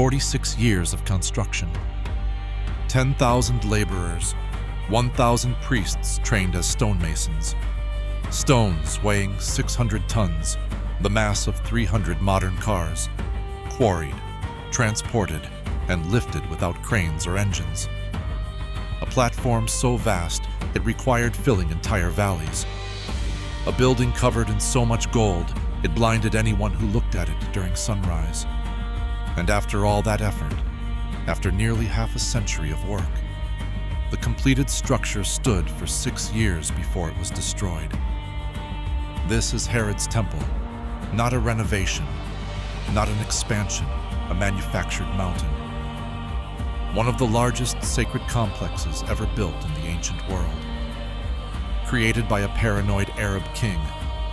46 years of construction. 10,000 laborers, 1,000 priests trained as stonemasons. Stones weighing 600 tons, the mass of 300 modern cars, quarried, transported, and lifted without cranes or engines. A platform so vast it required filling entire valleys. A building covered in so much gold it blinded anyone who looked at it during sunrise. And after all that effort, after nearly half a century of work, the completed structure stood for 6 years before it was destroyed. This is Herod's temple, not a renovation, not an expansion, a manufactured mountain. One of the largest sacred complexes ever built in the ancient world. Created by a paranoid Arab king,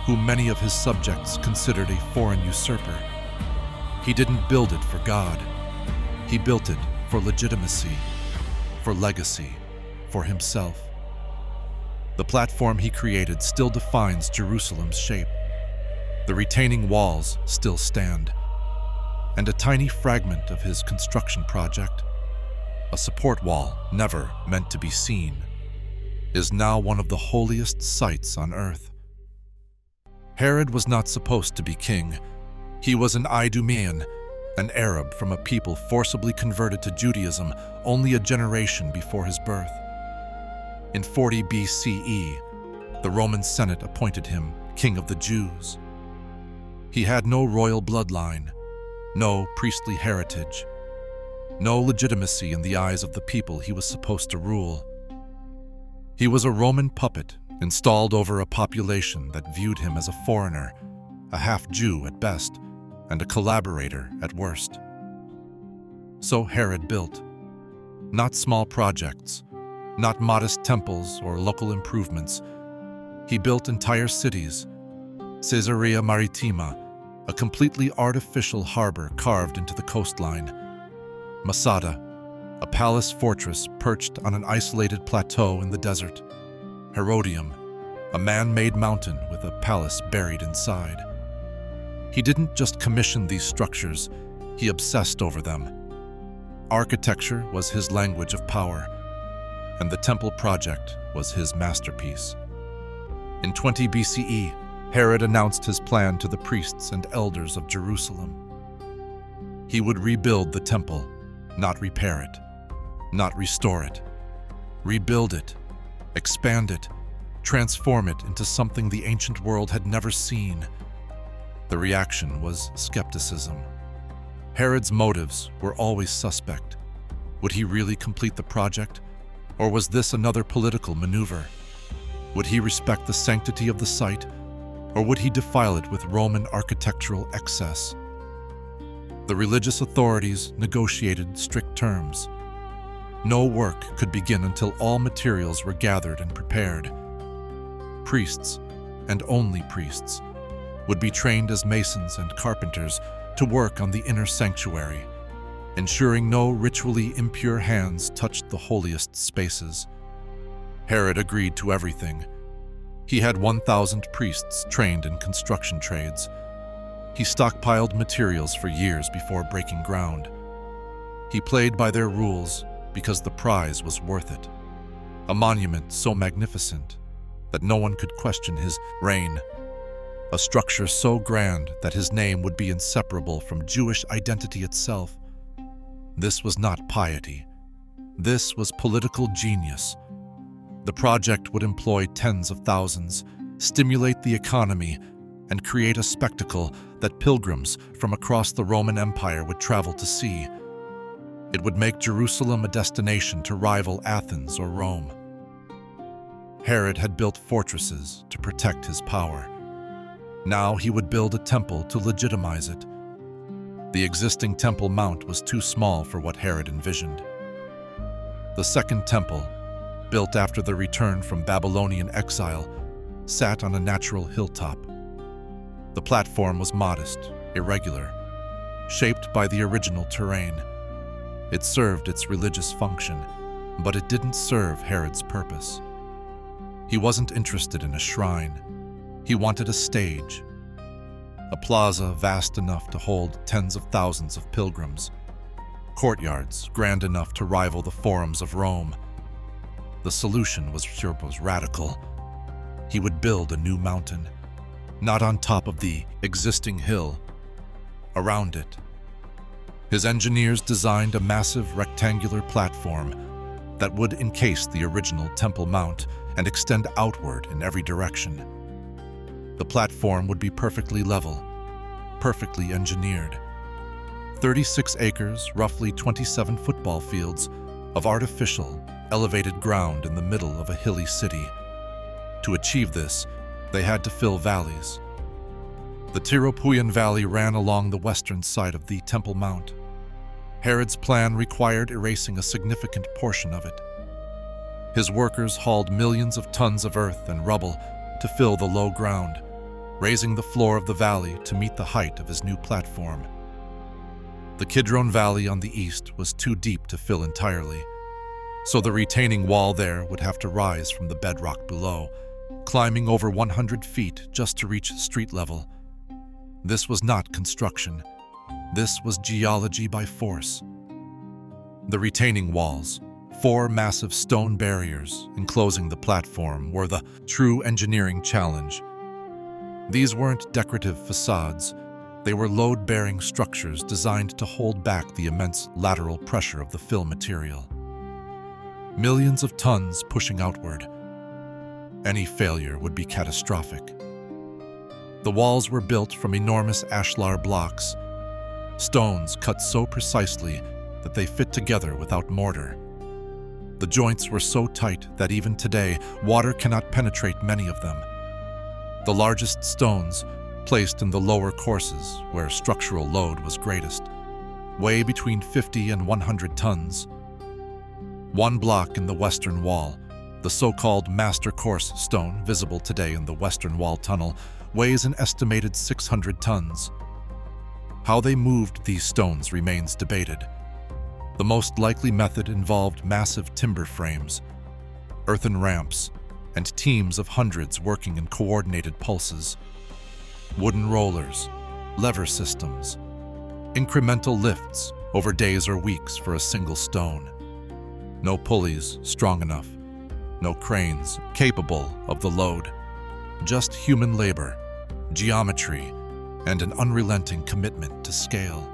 whom many of his subjects considered a foreign usurper. He didn't build it for God. He built it for legitimacy, for legacy, for himself. The platform he created still defines Jerusalem's shape. The retaining walls still stand. And a tiny fragment of his construction project, a support wall never meant to be seen, is now one of the holiest sights on earth. Herod was not supposed to be king. He was an Idumean, an Arab from a people forcibly converted to Judaism only a generation before his birth. In 40 BCE, the Roman Senate appointed him king of the Jews. He had no royal bloodline, no priestly heritage, no legitimacy in the eyes of the people he was supposed to rule. He was a Roman puppet installed over a population that viewed him as a foreigner, a half-Jew at best, and a collaborator at worst. So Herod built, not small projects, not modest temples or local improvements. He built entire cities. Caesarea Maritima, a completely artificial harbor carved into the coastline. Masada, a palace fortress perched on an isolated plateau in the desert. Herodium, a man-made mountain with a palace buried inside. He didn't just commission these structures, he obsessed over them. Architecture was his language of power, and the temple project was his masterpiece. In 20 BCE, Herod announced his plan to the priests and elders of Jerusalem. He would rebuild the temple, not repair it, not restore it. Rebuild it, expand it, transform it into something the ancient world had never seen. The reaction was skepticism. Herod's motives were always suspect. Would he really complete the project? Or was this another political maneuver? Would he respect the sanctity of the site? Or would he defile it with Roman architectural excess? The religious authorities negotiated strict terms. No work could begin until all materials were gathered and prepared. Priests, and only priests, would be trained as masons and carpenters to work on the inner sanctuary, ensuring no ritually impure hands touched the holiest spaces. Herod agreed to everything. He had 1,000 priests trained in construction trades. He stockpiled materials for years before breaking ground. He played by their rules because the prize was worth it. A monument so magnificent that no one could question his reign. A structure so grand that his name would be inseparable from Jewish identity itself. This was not piety. This was political genius. The project would employ tens of thousands, stimulate the economy, and create a spectacle that pilgrims from across the Roman Empire would travel to see. It would make Jerusalem a destination to rival Athens or Rome. Herod had built fortresses to protect his power. Now he would build a temple to legitimize it. The existing Temple Mount was too small for what Herod envisioned. The second temple, built after the return from Babylonian exile, sat on a natural hilltop. The platform was modest, irregular, shaped by the original terrain. It served its religious function, but it didn't serve Herod's purpose. He wasn't interested in a shrine. He wanted a stage, a plaza vast enough to hold tens of thousands of pilgrims. courtyards grand enough to rival the forums of Rome. The solution was radical. He would build a new mountain, not on top of the existing hill, around it. His engineers designed a massive rectangular platform that would encase the original Temple Mount and extend outward in every direction. The platform would be perfectly level, perfectly engineered. 36 acres, roughly 27 football fields, of artificial, elevated ground in the middle of a hilly city. To achieve this, they had to fill valleys. The Tiropuyan Valley ran along the western side of the Temple Mount. Herod's plan required erasing a significant portion of it. His workers hauled millions of tons of earth and rubble to fill the low ground, raising the floor of the valley to meet the height of his new platform. The Kidron Valley on the east was too deep to fill entirely, so the retaining wall there would have to rise from the bedrock below, climbing over 100 feet just to reach street level. This was not construction. This was geology by force. The retaining walls, 4 massive stone barriers enclosing the platform, were the true engineering challenge. These weren't decorative facades. They were load-bearing structures designed to hold back the immense lateral pressure of the fill material. Millions of tons pushing outward. Any failure would be catastrophic. The walls were built from enormous ashlar blocks, stones cut so precisely that they fit together without mortar. The joints were so tight that even today, water cannot penetrate many of them. The largest stones, placed in the lower courses where structural load was greatest, weigh between 50 and 100 tons. One block in the western wall, the so-called Master Course stone visible today in the Western Wall Tunnel, weighs an estimated 600 tons. How they moved these stones remains debated. The most likely method involved massive timber frames, earthen ramps, and teams of hundreds working in coordinated pulses. Wooden rollers, lever systems, incremental lifts over days or weeks for a single stone. No pulleys strong enough, no cranes capable of the load. Just human labor, geometry, and an unrelenting commitment to scale.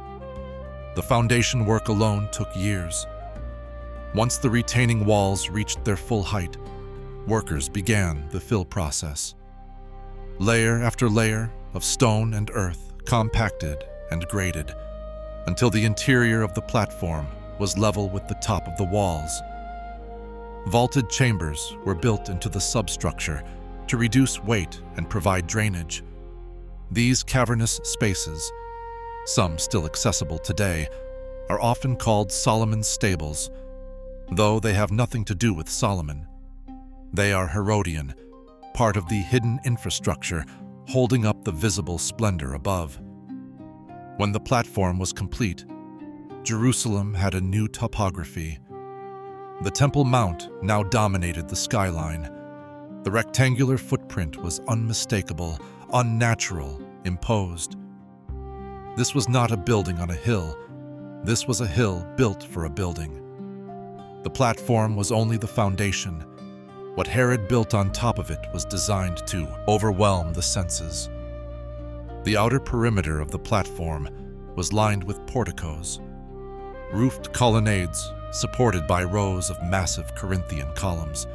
The foundation work alone took years. Once the retaining walls reached their full height, workers began the fill process. Layer after layer of stone and earth compacted and graded until the interior of the platform was level with the top of the walls. Vaulted chambers were built into the substructure to reduce weight and provide drainage. These cavernous spaces, some still accessible today, are often called Solomon's Stables, though they have nothing to do with Solomon. They are Herodian, part of the hidden infrastructure holding up the visible splendor above. When the platform was complete, Jerusalem had a new topography. The Temple Mount now dominated the skyline. The rectangular footprint was unmistakable, unnatural, imposed. This was not a building on a hill. This was a hill built for a building. The platform was only the foundation. What Herod built on top of it was designed to overwhelm the senses. The outer perimeter of the platform was lined with porticos, roofed colonnades supported by rows of massive Corinthian columns.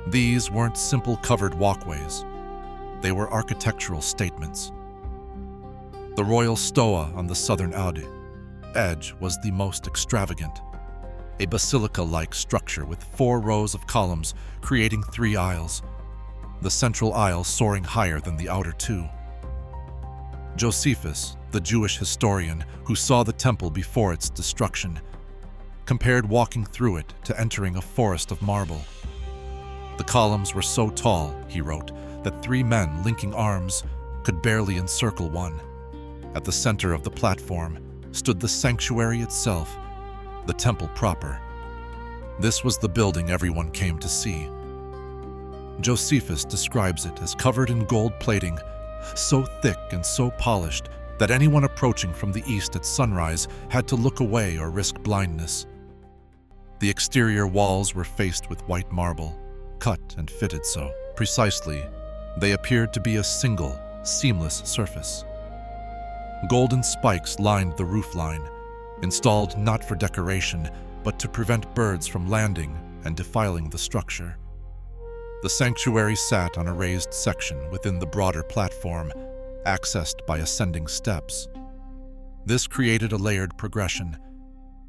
These weren't simple covered walkways. They were architectural statements. The royal stoa on the southern edge was the most extravagant, a basilica-like structure with 4 rows of columns creating 3 aisles, the central aisle soaring higher than the outer 2. Josephus, the Jewish historian who saw the temple before its destruction, compared walking through it to entering a forest of marble. The columns were so tall, he wrote, that 3 men linking arms could barely encircle one. At the center of the platform stood the sanctuary itself, the temple proper. This was the building everyone came to see. Josephus describes it as covered in gold plating, so thick and so polished that anyone approaching from the east at sunrise had to look away or risk blindness. The exterior walls were faced with white marble, cut and fitted so precisely they appeared to be a single, seamless surface. Golden spikes lined the roofline, installed not for decoration, but to prevent birds from landing and defiling the structure. The sanctuary sat on a raised section within the broader platform, accessed by ascending steps. This created a layered progression,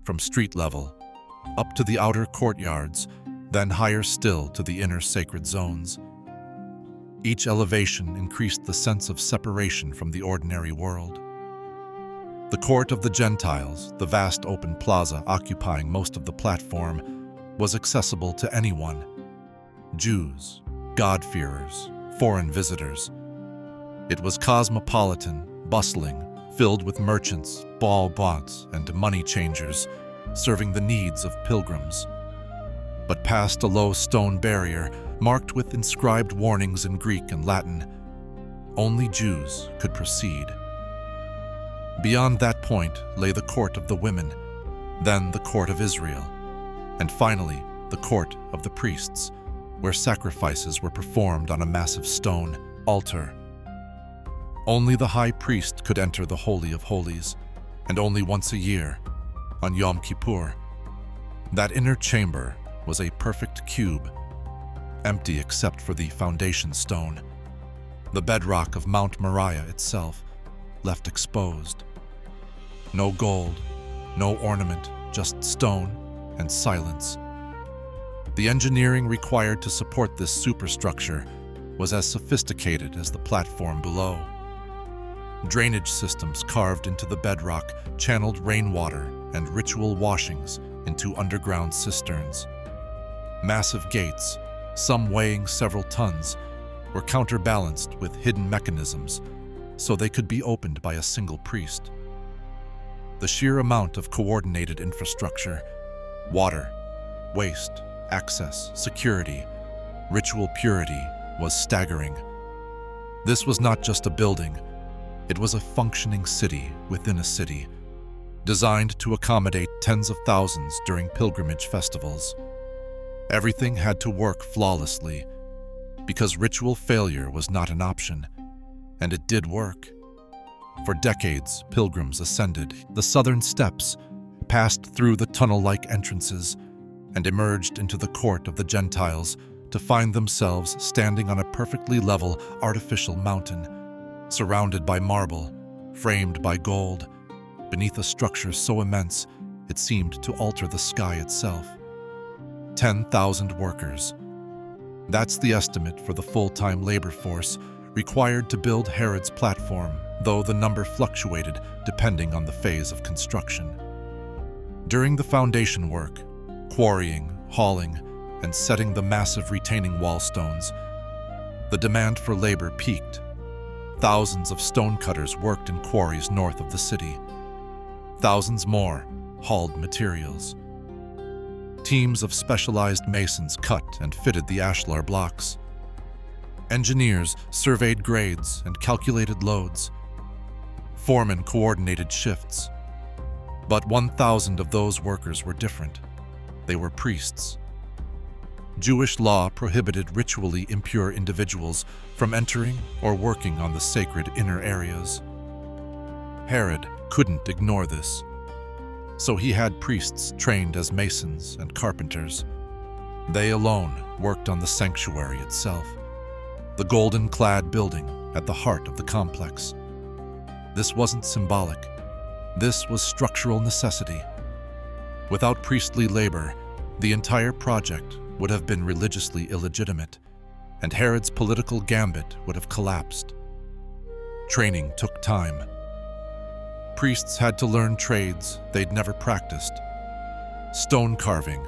from street level, up to the outer courtyards, then higher still to the inner sacred zones. Each elevation increased the sense of separation from the ordinary world. The court of the Gentiles, the vast open plaza occupying most of the platform, was accessible to anyone: Jews, God-fearers, foreign visitors. It was cosmopolitan, bustling, filled with merchants, ball-bots, and money changers, serving the needs of pilgrims. But past a low stone barrier, marked with inscribed warnings in Greek and Latin, only Jews could proceed. Beyond that point lay the court of the women, then the court of Israel, and finally the court of the priests, where sacrifices were performed on a massive stone altar. Only the high priest could enter the Holy of Holies, and only once a year, on Yom Kippur. That inner chamber was a perfect cube, empty except for the foundation stone, the bedrock of Mount Moriah itself, left exposed. No gold, no ornament, just stone and silence. The engineering required to support this superstructure was as sophisticated as the platform below. Drainage systems carved into the bedrock channeled rainwater and ritual washings into underground cisterns. Massive gates, some weighing several tons, were counterbalanced with hidden mechanisms so they could be opened by a single priest. The sheer amount of coordinated infrastructure, water, waste, access, security, ritual purity, was staggering. This was not just a building, it was a functioning city within a city, designed to accommodate tens of thousands during pilgrimage festivals. Everything had to work flawlessly, because ritual failure was not an option, and it did work. For decades, pilgrims ascended the southern steps, passed through the tunnel-like entrances, and emerged into the court of the Gentiles to find themselves standing on a perfectly level artificial mountain, surrounded by marble, framed by gold, beneath a structure so immense it seemed to alter the sky itself. 10,000 workers. That's the estimate for the full-time labor force required to build Herod's platform, though the number fluctuated depending on the phase of construction. During the foundation work, quarrying, hauling, and setting the massive retaining wall stones, the demand for labor peaked. Thousands of stonecutters worked in quarries north of the city. Thousands more hauled materials. Teams of specialized masons cut and fitted the ashlar blocks. Engineers surveyed grades and calculated loads. Foremen coordinated shifts. But 1,000 of those workers were different. They were priests. Jewish law prohibited ritually impure individuals from entering or working on the sacred inner areas. Herod couldn't ignore this, so he had priests trained as masons and carpenters. They alone worked on the sanctuary itself, the golden-clad building at the heart of the complex. This wasn't symbolic. This was structural necessity. Without priestly labor, the entire project would have been religiously illegitimate, and Herod's political gambit would have collapsed. Training took time. Priests had to learn trades they'd never practiced: stone carving,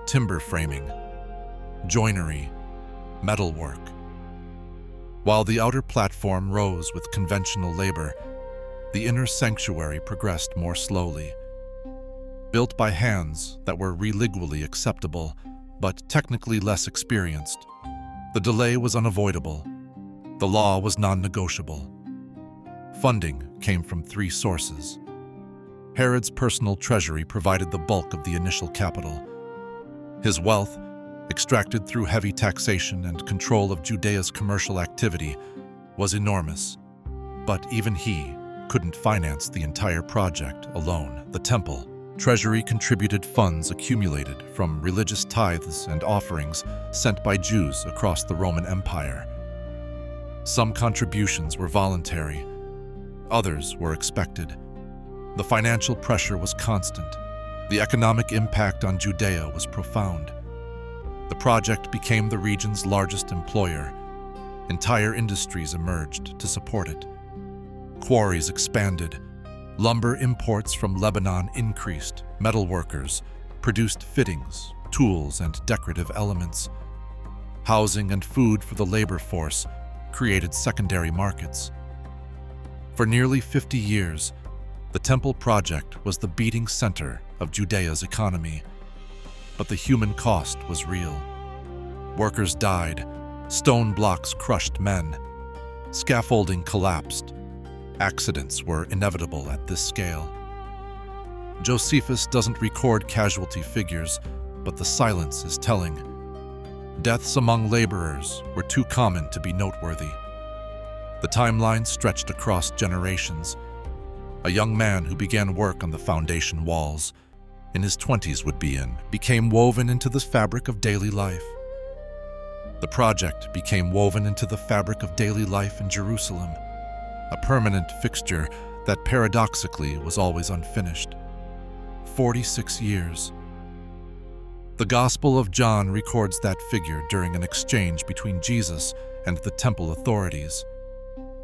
timber framing, joinery, metalwork. While the outer platform rose with conventional labor, the inner sanctuary progressed more slowly. Built by hands that were religally acceptable, but technically less experienced, the delay was unavoidable. The law was non-negotiable. Funding came from three sources. Herod's personal treasury provided the bulk of the initial capital. His wealth, extracted through heavy taxation and control of Judea's commercial activity, was enormous. But even he couldn't finance the entire project alone. The temple treasury contributed funds accumulated from religious tithes and offerings sent by Jews across the Roman Empire. Some contributions were voluntary, others were expected. The financial pressure was constant. The economic impact on Judea was profound. The project became the region's largest employer. Entire industries emerged to support it. Quarries expanded. Lumber imports from Lebanon increased. Metalworkers produced fittings, tools, and decorative elements. Housing and food for the labor force created secondary markets. For nearly 50 years, the temple project was the beating center of Judea's economy. But the human cost was real. Workers died, stone blocks crushed men, scaffolding collapsed. Accidents were inevitable at this scale. Josephus doesn't record casualty figures, but the silence is telling. Deaths among laborers were too common to be noteworthy. The timeline stretched across generations. A young man who began work on the foundation walls, in his 20s became woven into the fabric of daily life. The project became woven into the fabric of daily life in Jerusalem, a permanent fixture that paradoxically was always unfinished. 46 years. The Gospel of John records that figure during an exchange between Jesus and the temple authorities.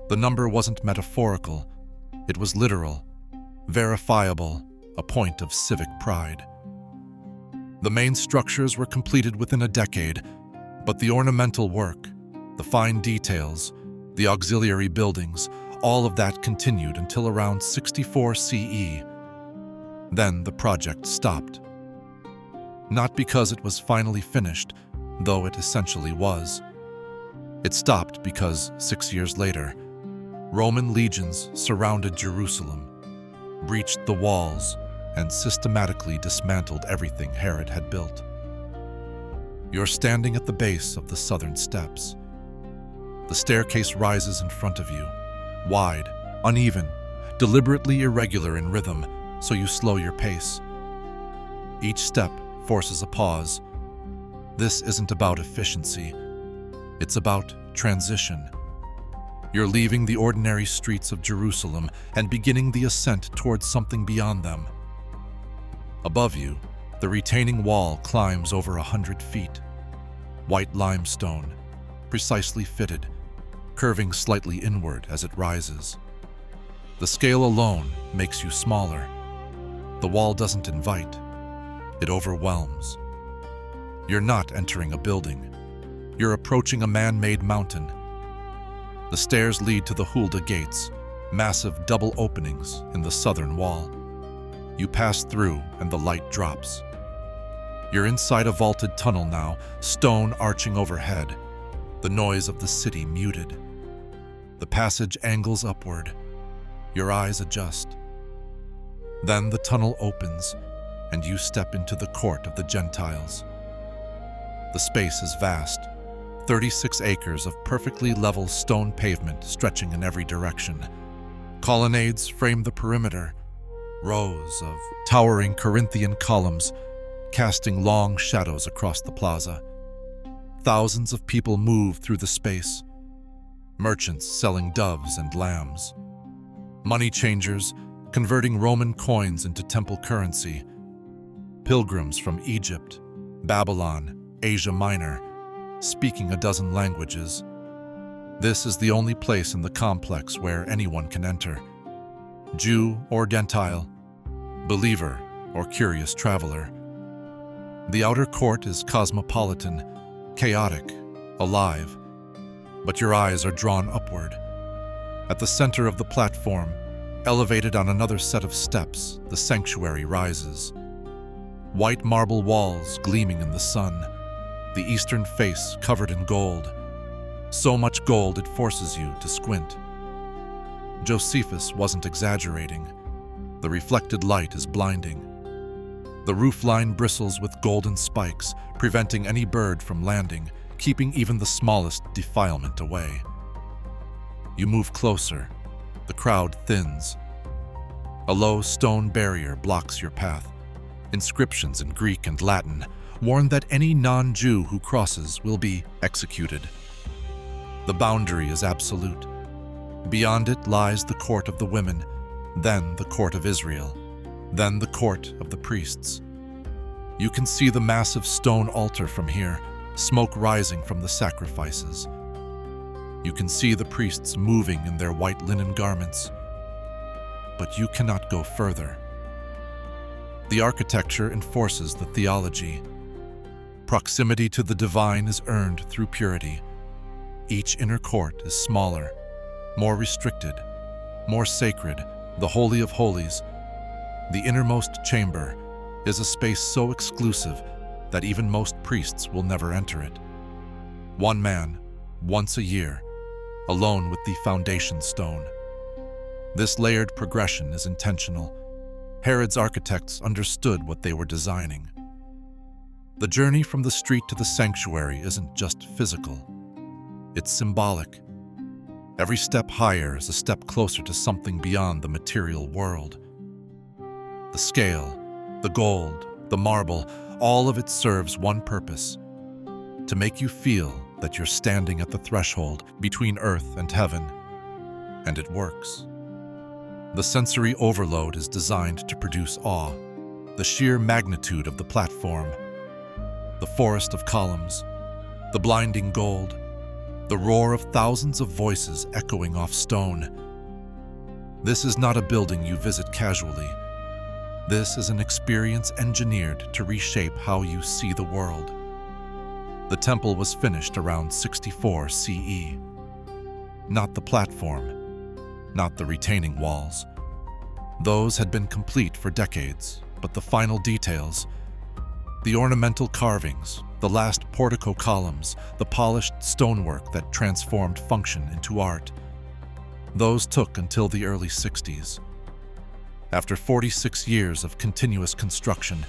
The number wasn't metaphorical, it was literal, verifiable, a point of civic pride. The main structures were completed within a decade, but the ornamental work, the fine details, the auxiliary buildings, all of that continued until around 64 CE. Then the project stopped. Not because it was finally finished, though it essentially was. It stopped because 6 years later, Roman legions surrounded Jerusalem, breached the walls, and systematically dismantled everything Herod had built. You're standing at the base of the southern steps. The staircase rises in front of you, wide, uneven, deliberately irregular in rhythm, so you slow your pace. Each step forces a pause. This isn't about efficiency. It's about transition. You're leaving the ordinary streets of Jerusalem and beginning the ascent towards something beyond them. Above you, the retaining wall climbs over 100 feet. White limestone, precisely fitted, curving slightly inward as it rises. The scale alone makes you smaller. The wall doesn't invite, it overwhelms. You're not entering a building. You're approaching a man-made mountain. The stairs lead to the Hulda gates, massive double openings in the southern wall. You pass through and the light drops. You're inside a vaulted tunnel now, stone arching overhead, the noise of the city muted. The passage angles upward. Your eyes adjust. Then the tunnel opens, and you step into the court of the Gentiles. The space is vast, 36 acres of perfectly level stone pavement stretching in every direction. Colonnades frame the perimeter, rows of towering Corinthian columns casting long shadows across the plaza. Thousands of people move through the space. Merchants selling doves and lambs. Money changers converting Roman coins into temple currency. Pilgrims from Egypt, Babylon, Asia Minor, speaking a dozen languages. This is the only place in the complex where anyone can enter. Jew or Gentile, believer or curious traveler. The outer court is cosmopolitan, chaotic, alive, but your eyes are drawn upward. At the center of the platform, elevated on another set of steps, the sanctuary rises. White marble walls gleaming in the sun, the eastern face covered in gold. So much gold it forces you to squint. Josephus wasn't exaggerating. The reflected light is blinding. The roofline bristles with golden spikes, preventing any bird from landing, keeping even the smallest defilement away. You move closer. The crowd thins. A low stone barrier blocks your path. Inscriptions in Greek and Latin warn that any non-Jew who crosses will be executed. The boundary is absolute. Beyond it lies the court of the women, then the court of Israel, then the court of the priests. You can see the massive stone altar from here, smoke rising from the sacrifices. You can see the priests moving in their white linen garments, but you cannot go further. The architecture enforces the theology. Proximity to the divine is earned through purity. Each inner court is smaller, more restricted, more sacred. The Holy of Holies, the innermost chamber, is a space so exclusive that even most priests will never enter it. One man, once a year, alone with the foundation stone. This layered progression is intentional. Herod's architects understood what they were designing. The journey from the street to the sanctuary isn't just physical. It's symbolic. Every step higher is a step closer to something beyond the material world. The scale, the gold, the marble, all of it serves one purpose: to make you feel that you're standing at the threshold between earth and heaven. And it works. The sensory overload is designed to produce awe. The sheer magnitude of the platform, the forest of columns, the blinding gold, the roar of thousands of voices echoing off stone. This is not a building you visit casually. This is an experience engineered to reshape how you see the world. The temple was finished around 64 CE. Not the platform, not the retaining walls. Those had been complete for decades, but the final details, the ornamental carvings, the last portico columns, the polished stonework that transformed function into art, those took until the early 60s. After 46 years of continuous construction,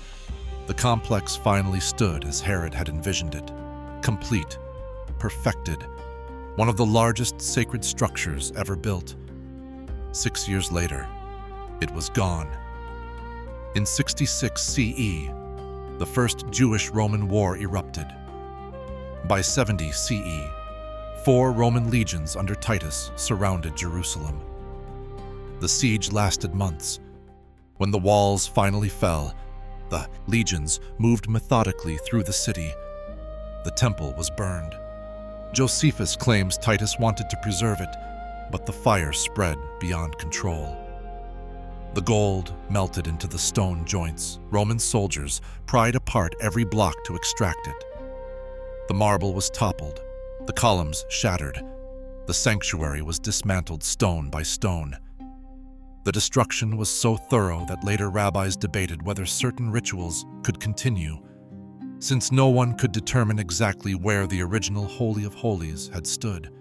the complex finally stood as Herod had envisioned it. Complete, perfected, one of the largest sacred structures ever built. 6 years later, it was gone. In 66 CE, the First Jewish-Roman War erupted. By 70 CE, 4 Roman legions under Titus surrounded Jerusalem. The siege lasted months. When the walls finally fell, the legions moved methodically through the city. The temple was burned. Josephus claims Titus wanted to preserve it, but the fire spread beyond control. The gold melted into the stone joints. Roman soldiers pried apart every block to extract it. The marble was toppled, the columns shattered. The sanctuary was dismantled stone by stone. The destruction was so thorough that later rabbis debated whether certain rituals could continue, since no one could determine exactly where the original Holy of Holies had stood.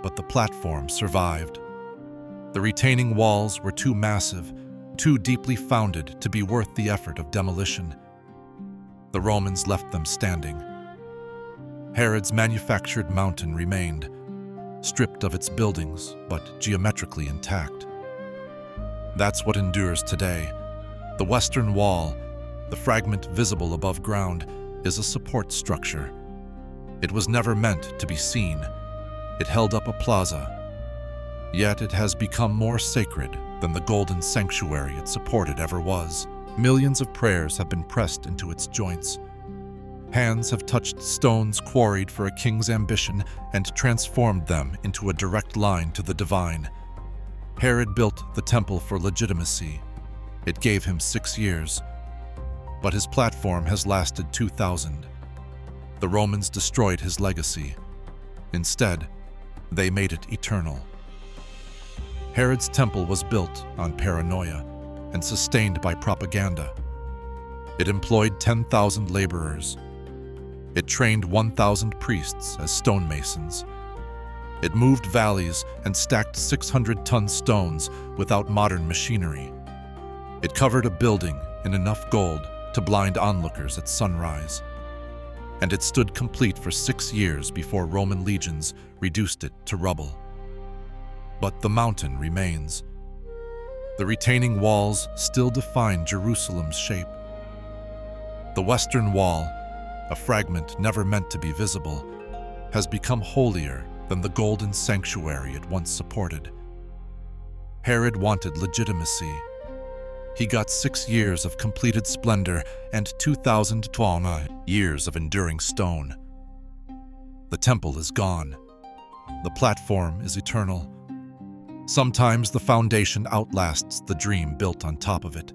But the platform survived. The retaining walls were too massive, too deeply founded to be worth the effort of demolition. The Romans left them standing. Herod's manufactured mountain remained, stripped of its buildings, but geometrically intact. That's what endures today. The Western Wall, the fragment visible above ground, is a support structure. It was never meant to be seen. It held up a plaza. Yet it has become more sacred than the golden sanctuary it supported ever was. Millions of prayers have been pressed into its joints. Hands have touched stones quarried for a king's ambition and transformed them into a direct line to the divine. Herod built the temple for legitimacy. It gave him 6 years. But his platform has lasted 2,000. The Romans destroyed his legacy. Instead, they made it eternal. Herod's temple was built on paranoia and sustained by propaganda. It employed 10,000 laborers. It trained 1,000 priests as stonemasons. It moved valleys and stacked 600-ton stones without modern machinery. It covered a building in enough gold to blind onlookers at sunrise. And it stood complete for 6 years before Roman legions reduced it to rubble. But the mountain remains. The retaining walls still define Jerusalem's shape. The western wall, a fragment never meant to be visible, has become holier than the golden sanctuary it once supported. Herod wanted legitimacy. He got 6 years of completed splendor and 2,012 years of enduring stone. The temple is gone. The platform is eternal. Sometimes the foundation outlasts the dream built on top of it.